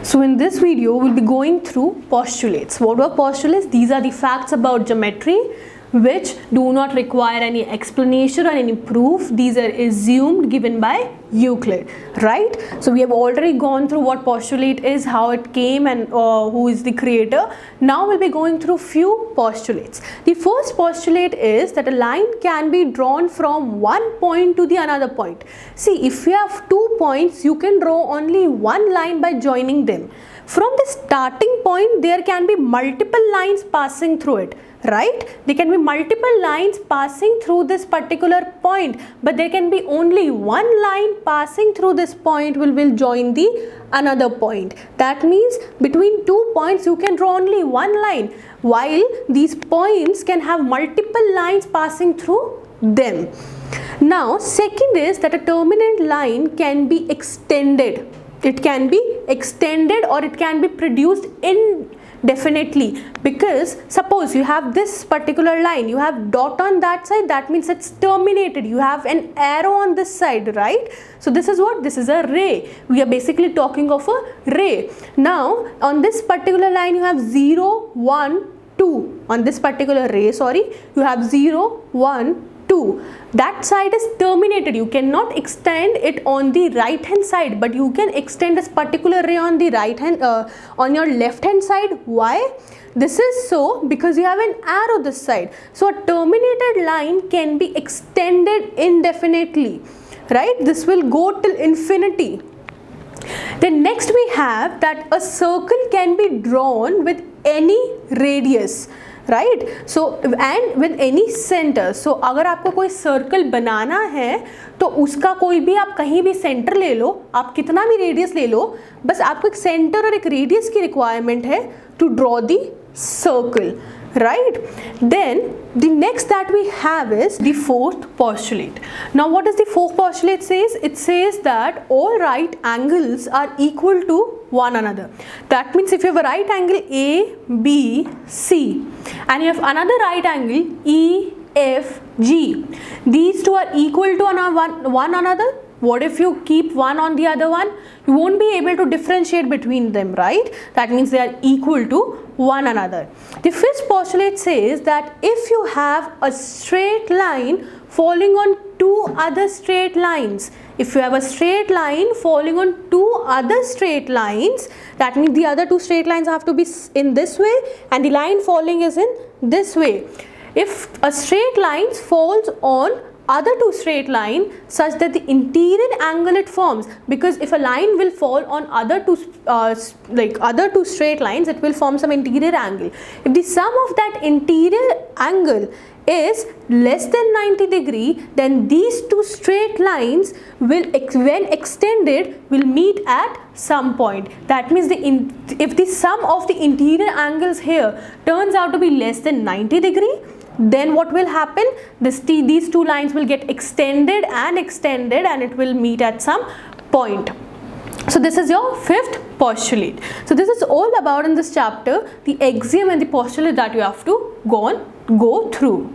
So in this video, we'll be going through postulates. What are postulates? These are the facts about geometry which do not require any explanation or any proof. These are assumed, given by Euclid, right? So we have already gone through what postulate is, how it came, and who is the creator. Now we'll be going through few postulates. The first postulate is that a line can be drawn from one point to the another point. See, if you have 2 points, you can draw only one line by joining them. From the starting point, there can be multiple lines passing through it, right? There can be multiple lines passing through this particular point, but there can be only one line passing through this point will join the another point. That means between 2 points you can draw only one line, while these points can have multiple lines passing through them. Now, second is that a terminant line can be extended. It can be extended or it can be produced indefinitely, because suppose you have this particular line, you have dot on that side, that means it's terminated. You have an arrow on this side, right? So this is what? This is a ray. We are basically talking of a ray. Now on this particular line you have 0, 1, 2. On this particular ray, sorry, you have 0, 1, 2. That side is terminated. You cannot extend it on the right hand side, but you can extend this particular ray on the right hand, on your left hand side. Why? This is so because you have an arrow this side. So a terminated line can be extended indefinitely, right? This will go till infinity. Then next we have that a circle can be drawn with any radius, right. So and with any centre. So अगर आपको कोई circle बनाना है तो उसका कोई भी आप कहीं भी सेंटर ले लो, आप कितना भी रेडियस ले लो, बस आपको एक सेंटर और एक रेडियस की रिक्वायरमेंट है to draw the circle, right? Then the next that we have is the fourth postulate. Now what does the fourth postulate says? It says that all right angles are equal to one another. That means if you have a right angle A, B, C and you have another right angle E, F, G, these two are equal to one another. What if you keep one on the other one? You won't be able to differentiate between them, right? That means they are equal to one another. The fifth postulate says that if you have a straight line falling on two other straight lines, if you have a straight line falling on two other straight lines, that means the other two straight lines have to be in this way and the line falling is in this way. If a straight line falls on other two straight line such that the interior angle it forms, because if a line will fall on other two straight lines, it will form some interior angle. If the sum of that interior angle is less than 90 degree, then these two straight lines will, when extended, will meet at some point. That means if the sum of the interior angles here turns out to be less than 90 degree, then what will happen? These two lines will get extended and it will meet at some point. So this is your fifth postulate. So this is all about in this chapter, the axiom and the postulate that you have to go through.